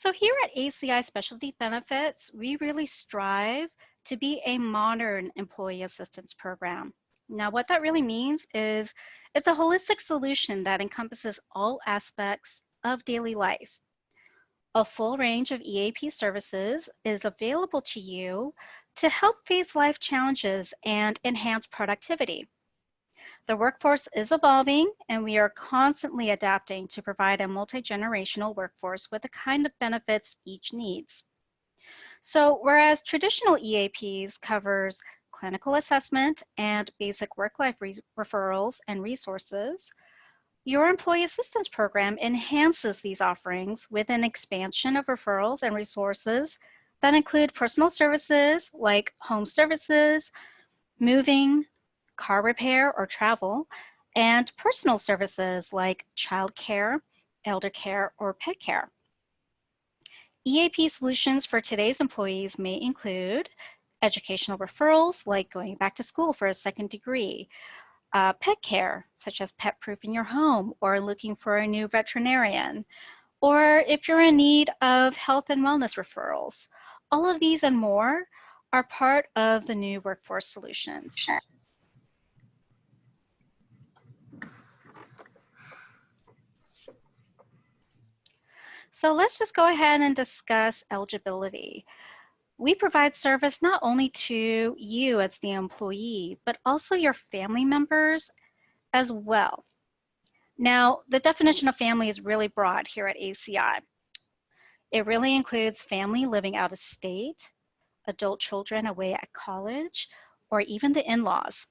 So here at ACI Specialty Benefits, we really strive to be a modern employee assistance program. Now, what that really means is it's a holistic solution that encompasses all aspects of daily life. A full range of EAP services is available to you to help face life challenges and enhance productivity. The workforce is evolving, and we are constantly adapting to provide a multi-generational workforce with the kind of benefits each needs. So whereas traditional EAPs covers clinical assessment and basic work-life referrals and resources, your Employee Assistance Program enhances these offerings with an expansion of referrals and resources that include personal services like home services, moving, car repair or travel, and personal services like child care, elder care, or pet care. EAP solutions for today's employees may include educational referrals like going back to school for a second degree, pet care, such as pet proofing your home or looking for a new veterinarian, or if you're in need of health and wellness referrals. All of these and more are part of the new workforce solutions. So let's just go ahead and discuss eligibility. We provide service not only to you as the employee, but also your family members as well. Now, the definition of family is really broad here at ACI. It really includes family living out of state, adult children away at college, or even the in-laws.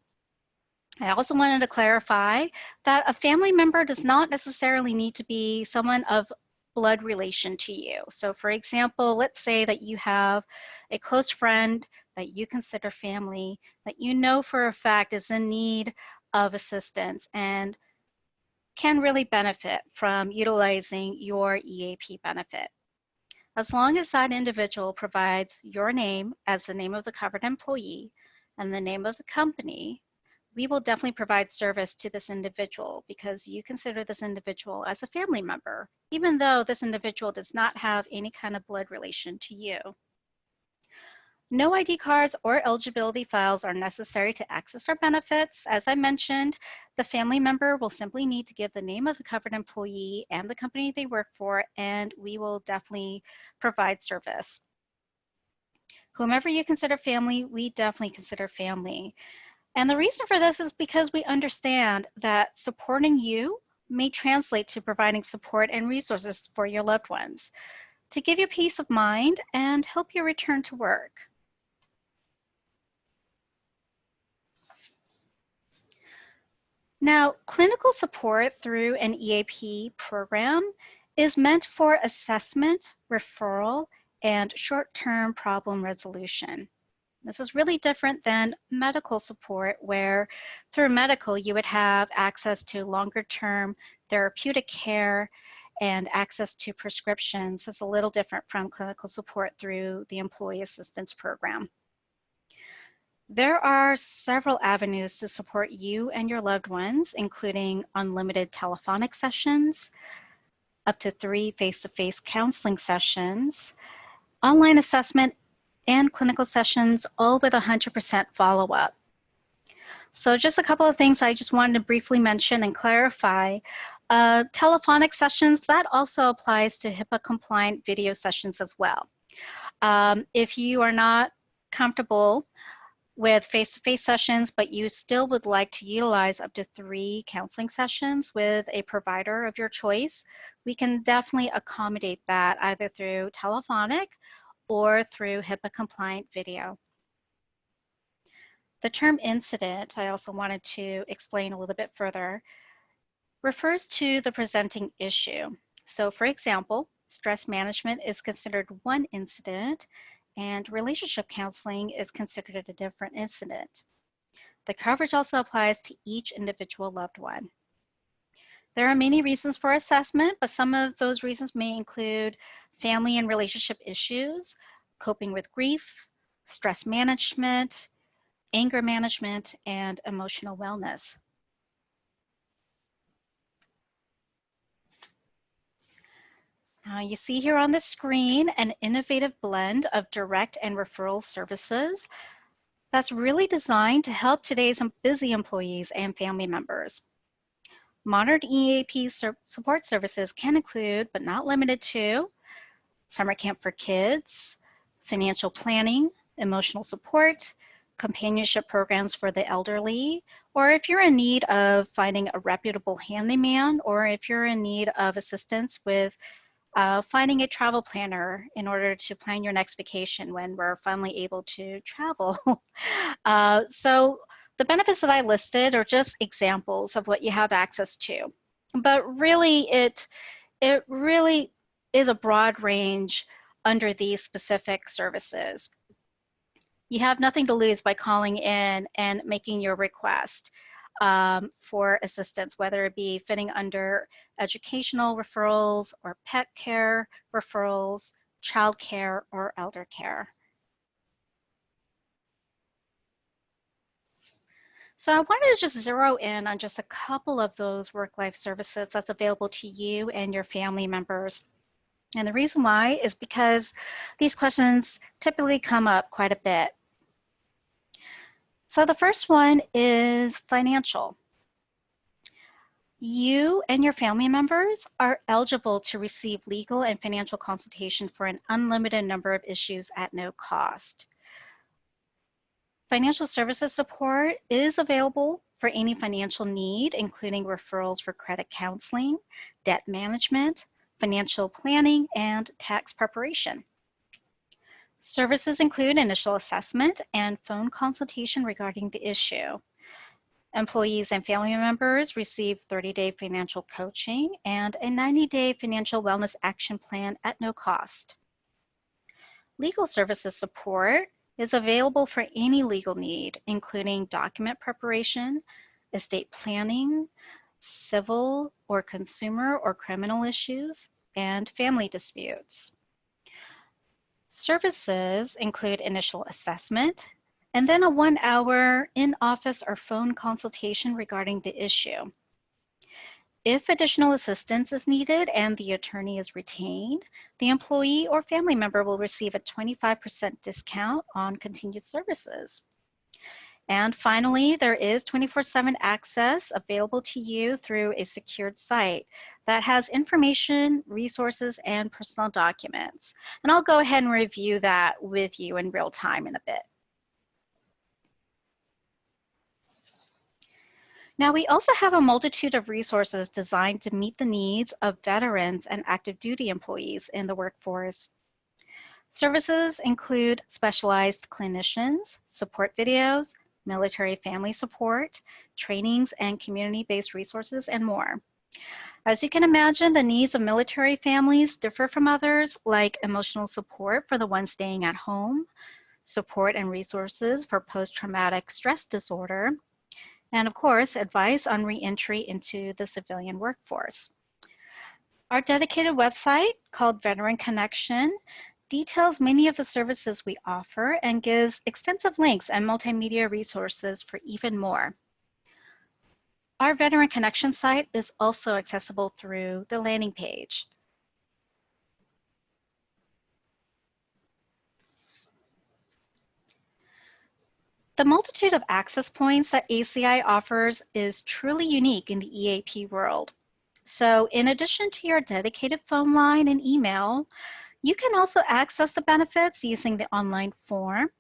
I also wanted to clarify that a family member does not necessarily need to be someone of blood relation to you. So for example, let's say that you have a close friend that you consider family that you know for a fact is in need of assistance and can really benefit from utilizing your EAP benefit. As long as that individual provides your name as the name of the covered employee and the name of the company, we will definitely provide service to this individual because you consider this individual as a family member, even though this individual does not have any kind of blood relation to you. No ID cards or eligibility files are necessary to access our benefits. As I mentioned, the family member will simply need to give the name of the covered employee and the company they work for, and we will definitely provide service. Whomever you consider family, we definitely consider family. And the reason for this is because we understand that supporting you may translate to providing support and resources for your loved ones to give you peace of mind and help you return to work. Now, clinical support through an EAP program is meant for assessment, referral, and short-term problem resolution. This is really different than medical support, where through medical you would have access to longer-term therapeutic care and access to prescriptions. It's a little different from clinical support through the Employee Assistance Program. There are several avenues to support you and your loved ones, including unlimited telephonic sessions, up to 3 face-to-face counseling sessions, online assessment, and clinical sessions, all with 100% follow-up. So just a couple of things I just wanted to briefly mention and clarify. Telephonic sessions, that also applies to HIPAA-compliant video sessions as well. If you are not comfortable with face-to-face sessions, but you still would like to utilize up to 3 counseling sessions with a provider of your choice, we can definitely accommodate that either through telephonic or through HIPAA-compliant video. The term incident, I also wanted to explain a little bit further, refers to the presenting issue. So for example, stress management is considered one incident and relationship counseling is considered a different incident. The coverage also applies to each individual loved one. There are many reasons for assessment, but some of those reasons may include family and relationship issues, coping with grief, stress management, anger management, and emotional wellness. You see here on the screen an innovative blend of direct and referral services that's really designed to help today's busy employees and family members. Modern EAP support services can include, but not limited to, summer camp for kids, financial planning, emotional support, companionship programs for the elderly, or if you're in need of finding a reputable handyman, or if you're in need of assistance with finding a travel planner in order to plan your next vacation when we're finally able to travel. So the benefits that I listed are just examples of what you have access to. But really, it really is a broad range under these specific services. You have nothing to lose by calling in and making your request for assistance, whether it be fitting under educational referrals or pet care referrals, child care, or elder care. So I wanted to just zero in on just a couple of those work-life services that's available to you and your family members. And the reason why is because these questions typically come up quite a bit. So the first one is financial. You and your family members are eligible to receive legal and financial consultation for an unlimited number of issues at no cost. Financial services support is available for any financial need, including referrals for credit counseling, debt management, financial planning, and tax preparation. Services include initial assessment and phone consultation regarding the issue. Employees and family members receive 30-day financial coaching and a 90-day financial wellness action plan at no cost. Legal services support is available for any legal need, including document preparation, estate planning, civil or consumer or criminal issues, and family disputes. Services include initial assessment, and then a 1-hour in-office or phone consultation regarding the issue. If additional assistance is needed and the attorney is retained, the employee or family member will receive a 25% discount on continued services. And finally, there is 24/7 access available to you through a secured site that has information, resources, and personal documents. And I'll go ahead and review that with you in real time in a bit. Now, we also have a multitude of resources designed to meet the needs of veterans and active duty employees in the workforce. Services include specialized clinicians, support videos, military family support, trainings and community-based resources, and more. As you can imagine, the needs of military families differ from others, like emotional support for the ones staying at home, support and resources for post-traumatic stress disorder, and of course, advice on re-entry into the civilian workforce. Our dedicated website, called Veteran Connection, details many of the services we offer and gives extensive links and multimedia resources for even more. Our Veteran Connection site is also accessible through the landing page. The multitude of access points that ACI offers is truly unique in the EAP world. So in addition to your dedicated phone line and email, you can also access the benefits using the online form,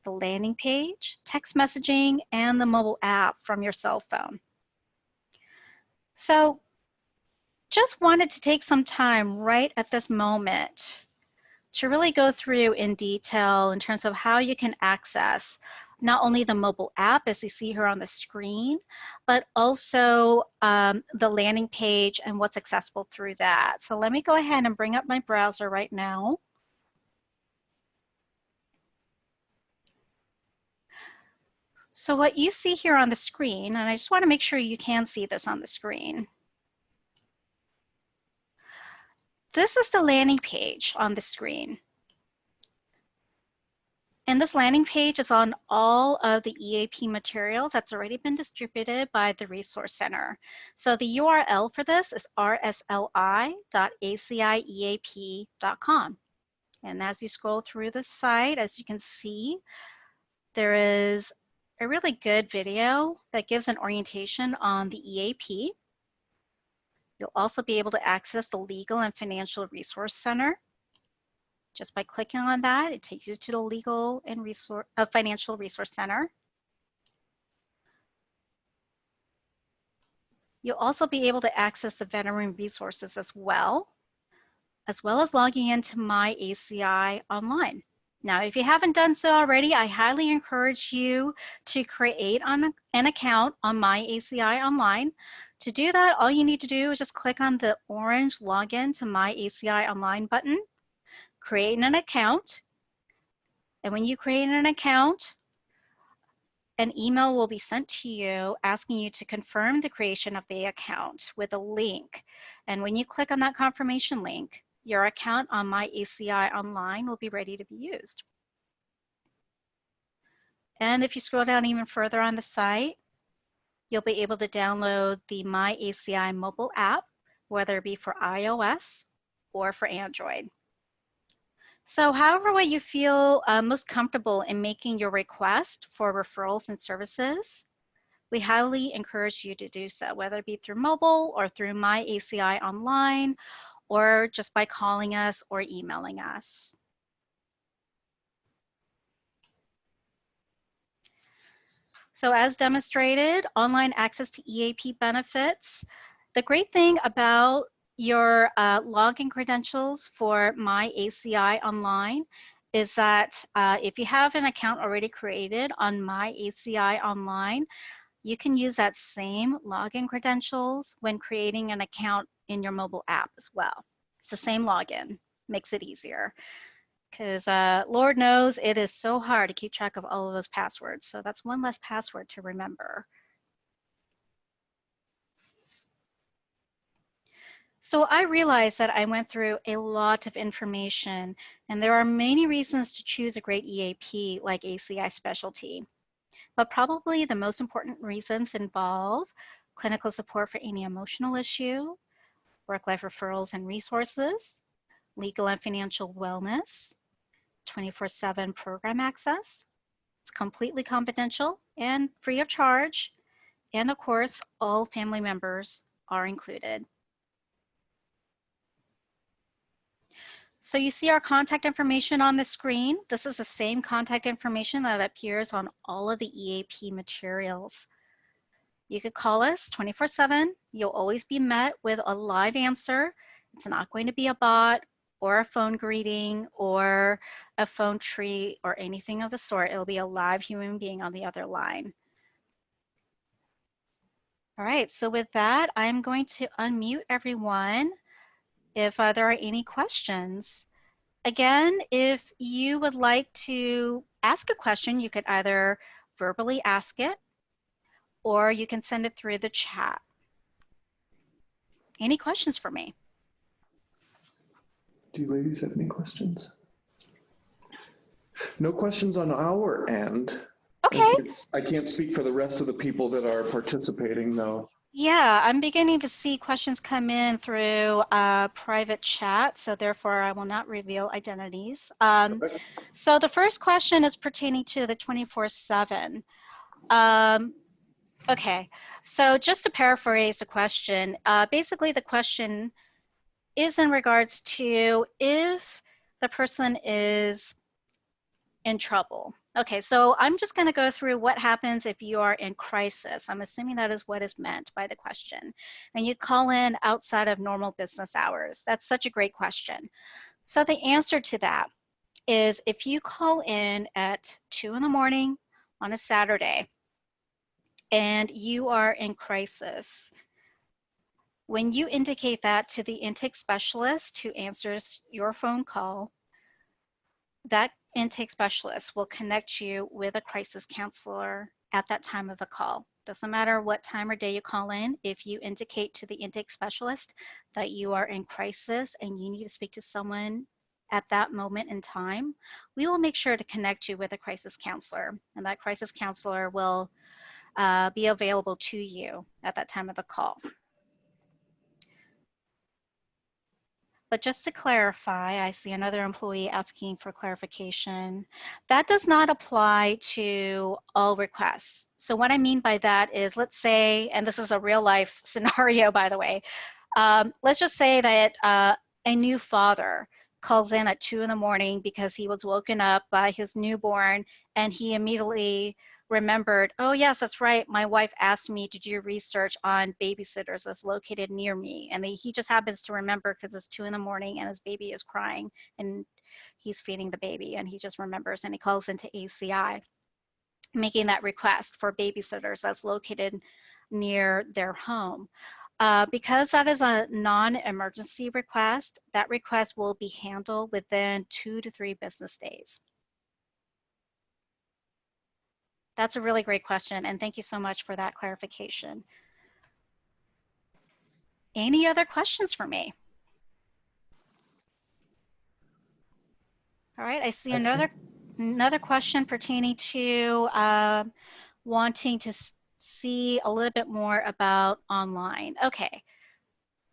the landing page, text messaging, and the mobile app from your cell phone. So just wanted to take some time right at this moment to really go through in detail in terms of how you can access not only the mobile app, as you see here on the screen, but also the landing page and what's accessible through that. So let me go ahead and bring up my browser right now. So what you see here on the screen, and I just want to make sure you can see this on the screen. This is the landing page on the screen. And this landing page is on all of the EAP materials that's already been distributed by the Resource Center. So the URL for this is rsli.acieap.com. And as you scroll through the site, as you can see, there is a really good video that gives an orientation on the EAP. You'll also be able to access the Legal and Financial Resource Center. Just by clicking on that, it takes you to the Legal and Financial Resource Center. You'll also be able to access the veteran resources as well as logging into My ACI Online. Now, if you haven't done so already, I highly encourage you to create an account on My ACI Online. To do that, all you need to do is just click on the orange Login to My ACI Online button, create an account, and when you create an account, an email will be sent to you asking you to confirm the creation of the account with a link. And when you click on that confirmation link, your account on My ACI Online will be ready to be used. And if you scroll down even further on the site, you'll be able to download the My ACI mobile app, whether it be for iOS or for Android. So however way you feel most comfortable in making your request for referrals and services, we highly encourage you to do so, whether it be through mobile or through My ACI Online, or just by calling us or emailing us. So as demonstrated, online access to EAP benefits. The great thing about your login credentials for My ACI Online is that if you have an account already created on My ACI Online, you can use that same login credentials when creating an account in your mobile app as well. It's the same login, makes it easier. Because Lord knows it is so hard to keep track of all of those passwords. So that's one less password to remember. So I realized that I went through a lot of information, and there are many reasons to choose a great EAP like ACI Specialty. But probably the most important reasons involve clinical support for any emotional issue, work-life referrals and resources, legal and financial wellness, 24/7 program access. It's completely confidential and free of charge. And of course, all family members are included. So you see our contact information on the screen. This is the same contact information that appears on all of the EAP materials. You could call us 24/7. You'll always be met with a live answer. It's not going to be a bot or a phone greeting or a phone tree or anything of the sort. It'll be a live human being on the other line. All right, so with that, I'm going to unmute everyone if there are any questions. Again, if you would like to ask a question, you could either verbally ask it or you can send it through the chat. Any questions for me? Do you ladies have any questions? No questions on our end. Okay. I can't speak for the rest of the people that are participating though. Yeah, I'm beginning to see questions come in through private chat, so therefore I will not reveal identities. Okay. So the first question is pertaining to the 24/7. Okay, so just to paraphrase the question, basically the question is in regards to if the person is in trouble. Okay, so I'm just going to go through what happens if you are in crisis. I'm assuming that is what is meant by the question. And you call in outside of normal business hours. That's such a great question. So the answer to that is if you call in at 2 in the morning on a Saturday and you are in crisis, when you indicate that to the intake specialist who answers your phone call, that intake specialist will connect you with a crisis counselor at that time of the call. Doesn't matter what time or day you call in, if you indicate to the intake specialist that you are in crisis and you need to speak to someone at that moment in time, we will make sure to connect you with a crisis counselor, and that crisis counselor will be available to you at that time of the call. But just to clarify, I see another employee asking for clarification. That does not apply to all requests. So what I mean by that is, let's say, and this is a real life scenario, by the way, let's just say that a new father calls in at 2 in the morning because he was woken up by his newborn, and he immediately remembered, oh yes, that's right, my wife asked me to do research on babysitters that's located near me, and he just happens to remember because it's 2 in the morning and his baby is crying and he's feeding the baby, and he just remembers, and he calls into ACI making that request for babysitters that's located near their home. Because that is a non-emergency request, that request will be handled within 2 to 3 business days. That's a really great question, and thank you so much for that clarification. Any other questions for me? All right, I see another question pertaining to wanting to see a little bit more about online. Okay,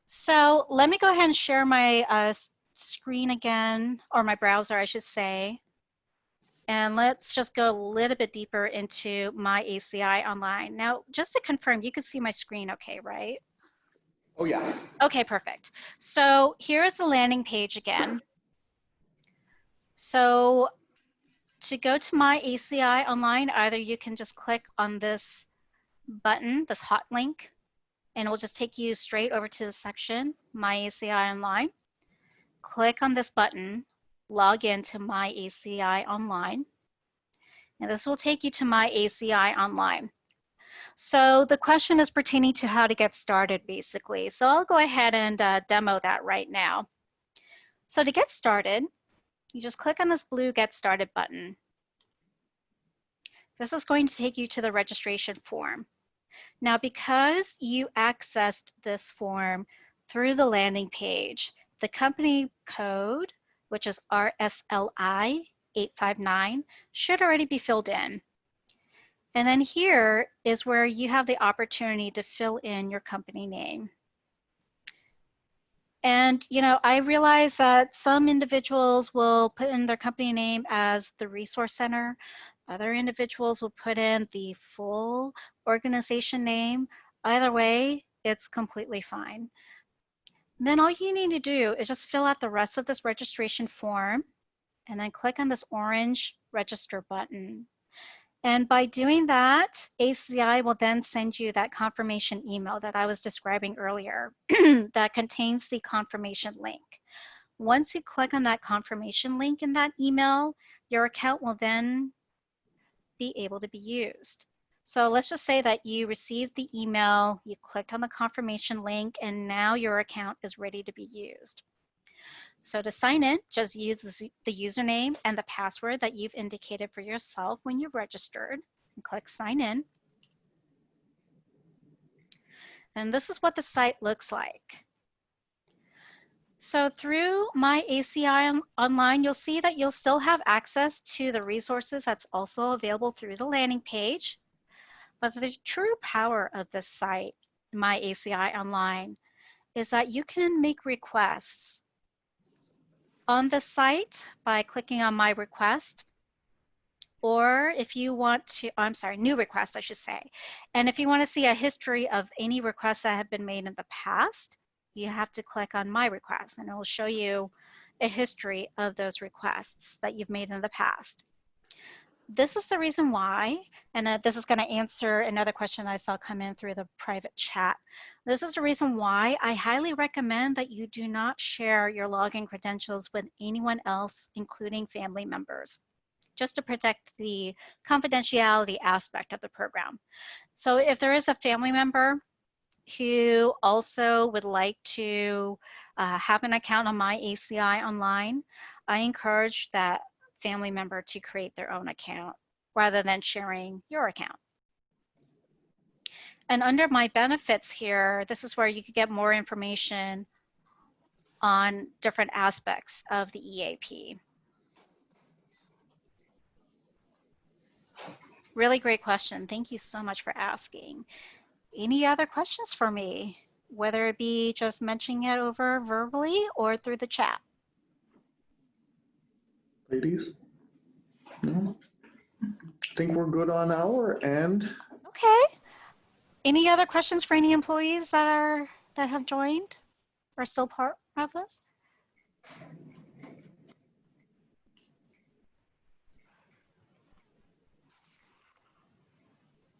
so let me go ahead and share my screen again, or my browser, I should say. And let's just go a little bit deeper into my ACI online. Now, just to confirm, you can see my screen okay, right? Oh, yeah. Okay, perfect. So here's the landing page again. So to go to my ACI online, either you can just click on this button, this hot link, and it will just take you straight over to the section, My ACI Online. Click on this button, log into My ACI Online, and this will take you to My ACI Online. So the question is pertaining to how to get started, basically. So I'll go ahead and demo that right now. So to get started, you just click on this blue Get Started button. This is going to take you to the registration form. Now, because you accessed this form through the landing page, the company code, which is RSLI 859, should already be filled in. And then here is where you have the opportunity to fill in your company name. And, you know, I realize that some individuals will put in their company name as the Resource Center. Other individuals will put in the full organization name. Either way, it's completely fine. Then all you need to do is just fill out the rest of this registration form and then click on this orange register button. And by doing that, ACI will then send you that confirmation email that I was describing earlier that contains the confirmation link. Once you click on that confirmation link in that email, your account will then be able to be used. So let's just say that you received the email, you clicked on the confirmation link, and now your account is ready to be used. So to sign in, just use the username and the password that you've indicated for yourself when you registered, and click sign in. And this is what the site looks like. So through my ACI Online, you'll see that you'll still have access to the resources that's also available through the landing page. But the true power of this site, my ACI Online, is that you can make requests on the site by clicking on My Request, or if you want to, new request, I should say. And if you want to see a history of any requests that have been made in the past, you have to click on My Request, and it will show you a history of those requests that you've made in the past. This is the reason why, and this is going to answer another question I saw come in through the private chat. This is the reason why I highly recommend that you do not share your login credentials with anyone else, including family members, just to protect the confidentiality aspect of the program. So if there is a family member who also would like to have an account on my ACI Online, I encourage that family member to create their own account rather than sharing your account. And under my benefits here, this is where you could get more information on different aspects of the EAP. Really great question. Thank you so much for asking. Any other questions for me, whether it be just mentioning it over verbally or through the chat? Ladies? No? I think we're good on our end. Okay. Any other questions for any employees that have joined or still part of this?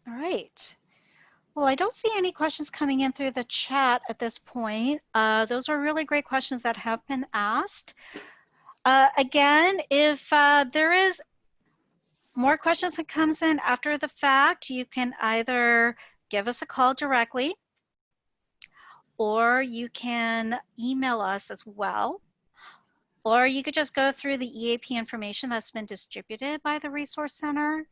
All right. Well, I don't see any questions coming in through the chat at this point. Those are really great questions that have been asked. Again, if there is more questions that comes in after the fact, you can either give us a call directly or you can email us as well. Or you could just go through the EAP information that's been distributed by the Resource Center.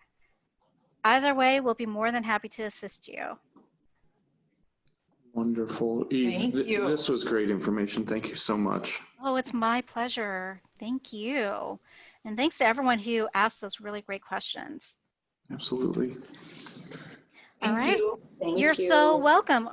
Either way, we'll be more than happy to assist you. Wonderful. Eve, Thank you. this was great information. Thank you so much. Oh, it's my pleasure. Thank you. And thanks to everyone who asked those really great questions. Absolutely. All right. Thank you. Thank You're you. so welcome.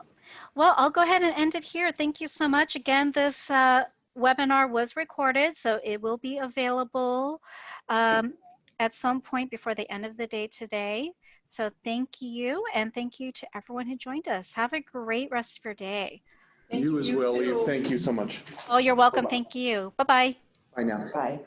Well, I'll go ahead and end it here. Thank you so much. Again, this webinar was recorded, so it will be available at some point before the end of the day today. So thank you, and thank you to everyone who joined us. Have a great rest of your day. Thank You as well, Eve. too. Thank you so much. Oh, you're welcome. Bye-bye. Thank you. Bye-bye. Bye now. Bye.